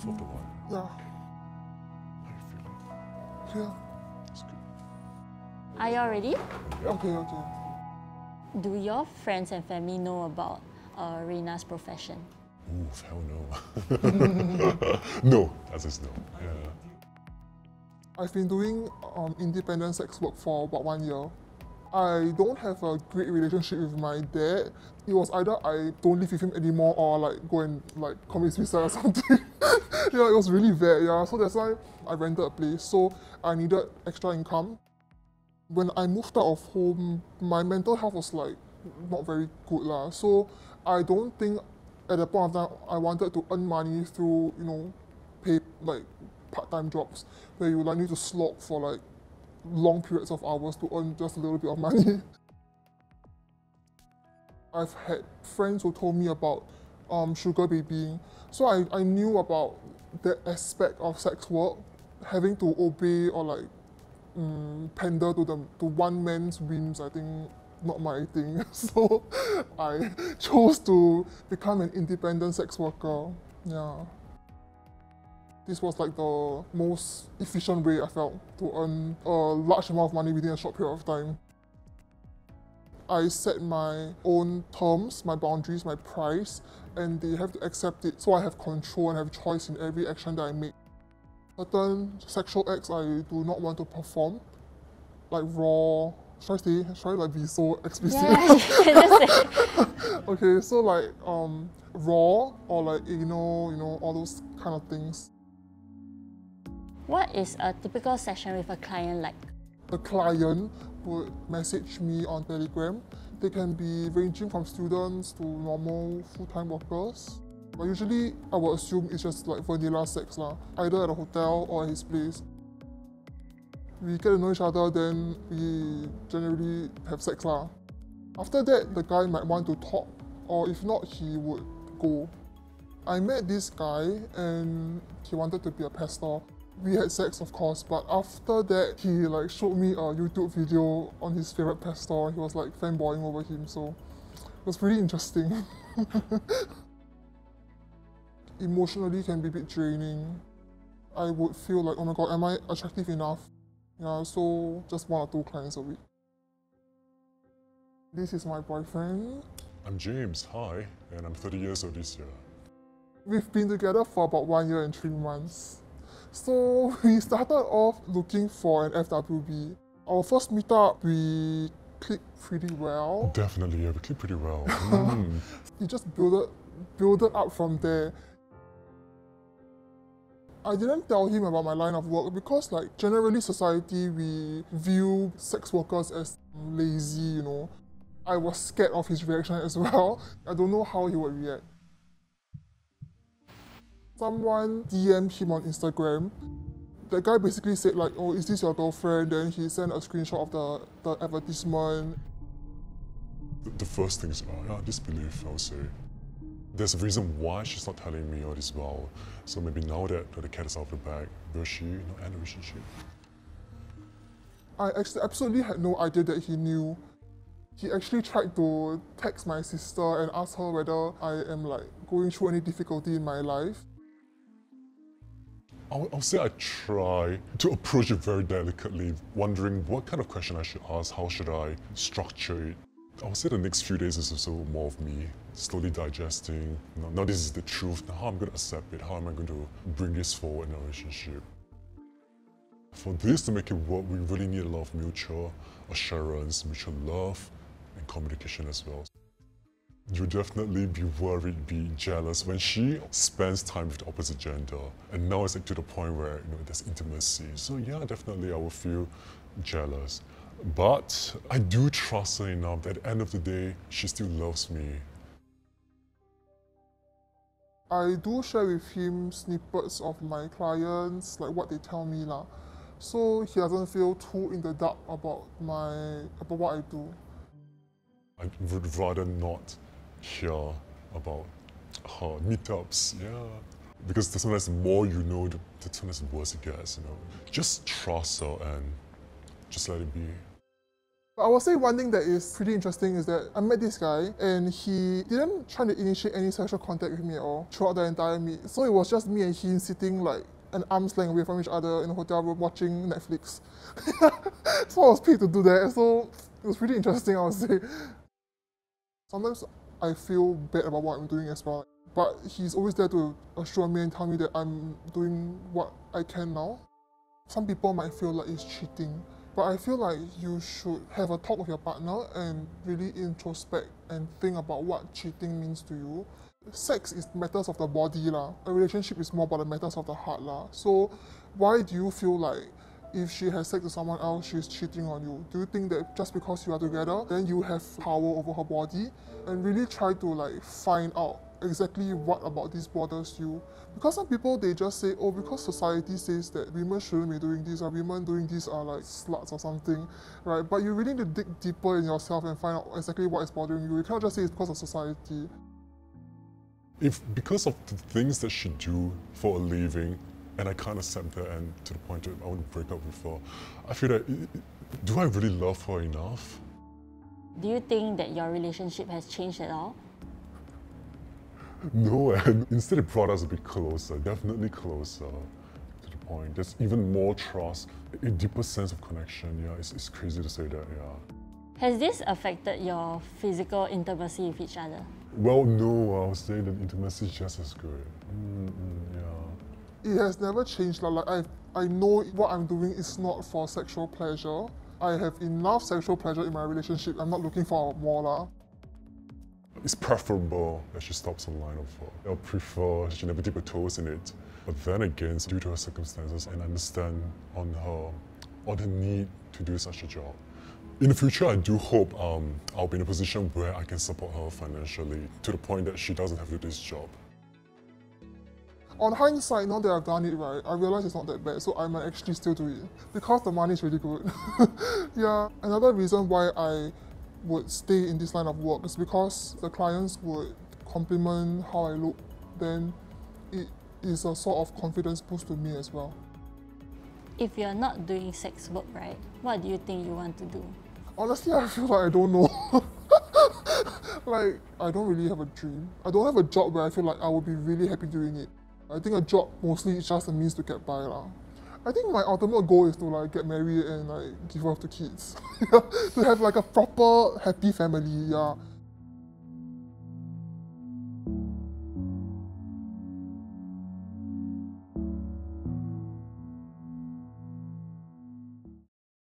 careful of the wine. Yeah. How you feeling? Yeah. That's good. Are you all ready? Yep. Okay. Do your friends and family know about Rayna's profession? Ooh, hell no. No, that is no. Yeah. I've been doing independent sex work for about 1 year. I don't have a great relationship with my dad. It was either I don't live with him anymore or like go and like commit suicide or something. Yeah, it was really bad, yeah. So that's why I rented a place. So I needed extra income. When I moved out of home, my mental health was like not very good lah. So I don't think at the point of time I wanted to earn money through, pay like part-time jobs where you like need to slog for like long periods of hours to earn just a little bit of money. I've had friends who told me about sugar babying. So I knew about that aspect of sex work, having to obey or like pander to one man's whims, I think not my thing. So I chose to become an independent sex worker. Yeah. This was like the most efficient way I felt to earn a large amount of money within a short period of time. I set my own terms, my boundaries, my price, and they have to accept it. So I have control and have choice in every action that I make. Certain sexual acts I do not want to perform, like raw. Should I like be so explicit? Yeah, Okay, so like raw or like anal, all those kind of things. What is a typical session with a client like? The client would message me on Telegram. They can be ranging from students to normal full-time workers. But usually I would assume it's just like vanilla sex lah, either at a hotel or at his place. We get to know each other, then we generally have sex lah. After that, the guy might want to talk, or if not, he would go. I met this guy and he wanted to be a pastor. We had sex, of course, but after that, he like showed me a YouTube video on his favorite pastor. He was like fanboying over him, so it was pretty interesting. Emotionally can be a bit draining. I would feel like, oh my god, am I attractive enough? Yeah, so just 1 or 2 clients a week. This is my boyfriend. I'm James, hi, and I'm 30 years old this year. We've been together for about 1 year and 3 months. So we started off looking for an FWB. Our first meetup, we clicked pretty well. Definitely, yeah, we clicked pretty well. It just built up from there. I didn't tell him about my line of work because like generally society, we view sex workers as lazy, I was scared of his reaction as well. I don't know how he would react. Someone DM'd him on Instagram. The guy basically said like, oh, is this your girlfriend? Then he sent a screenshot of the advertisement. The first thing is, disbelief, I would say. There's a reason why she's not telling me all this well. So maybe now that the cat is out of the bag, will she end the relationship? I actually absolutely had no idea that he knew. He actually tried to text my sister and ask her whether I am like going through any difficulty in my life. I'll say I try to approach it very delicately, wondering what kind of question I should ask, how should I structure it. I would say the next few days is also more of me slowly digesting. Now this is the truth, now how I'm going to accept it, how am I going to bring this forward in a relationship. For this to make it work, we really need a lot of mutual assurance, mutual love, and communication as well. You'll definitely be worried, be jealous when she spends time with the opposite gender. And now it's like to the point where there's intimacy. So yeah, definitely I will feel jealous. But I do trust her enough that at the end of the day, she still loves me. I do share with him snippets of my clients, like what they tell me lah. So he doesn't feel too in the dark about what I do. I would rather not hear about her meetups, yeah. Because sometimes the more you know, the sometimes worse it gets, Just trust her and just let it be. I would say one thing that is pretty interesting is that I met this guy and he didn't try to initiate any sexual contact with me at all throughout the entire meet. So it was just me and him sitting like an arm's length away from each other in a hotel room watching Netflix. So I was paid to do that, so it was pretty interesting, I would say. Sometimes I feel bad about what I'm doing as well, but he's always there to assure me and tell me that I'm doing what I can now. Some people might feel like it's cheating, but I feel like you should have a talk with your partner and really introspect and think about what cheating means to you. Sex is matters of the body lah. A relationship is more about the matters of the heart lah. So why do you feel like if she has sex with someone else, she's cheating on you? Do you think that just because you are together, then you have power over her body? And really try to like find out exactly what about this bothers you. Because some people, they just say, oh, because society says that women shouldn't be doing this, or women doing this are like sluts or something, right? But you really need to dig deeper in yourself and find out exactly what is bothering you. You can't just say it's because of society. If because of the things that she do for a living, and I can't accept that, and to the point that I want to break up with her, I feel that, do I really love her enough? Do you think that your relationship has changed at all? No, and instead it brought us a bit closer, definitely closer to the point. There's even more trust, a deeper sense of connection. Yeah, it's crazy to say that, yeah. Has this affected your physical intimacy with each other? Well, no, I would say that intimacy is just as good. Yeah. It has never changed. Like I know what I'm doing is not for sexual pleasure. I have enough sexual pleasure in my relationship. I'm not looking for more lah. It's preferable that she stops online of her. I prefer she never dip her toes in it. But then again, due to her circumstances, and understand on the need to do such a job. In the future, I do hope I'll be in a position where I can support her financially to the point that she doesn't have to do this job. On hindsight, now that I've done it right, I realize it's not that bad, so I might actually still do it because the money is really good. Yeah, another reason why I would stay in this line of work is because the clients would compliment how I look, then it is a sort of confidence boost to me as well. If you're not doing sex work, right, what do you think you want to do? Honestly, I feel like I don't know. Like, I don't really have a dream. I don't have a job where I feel like I would be really happy doing it. I think a job mostly is just a means to get by lah. I think my ultimate goal is to like get married and like give birth to kids. To have like a proper happy family, yeah.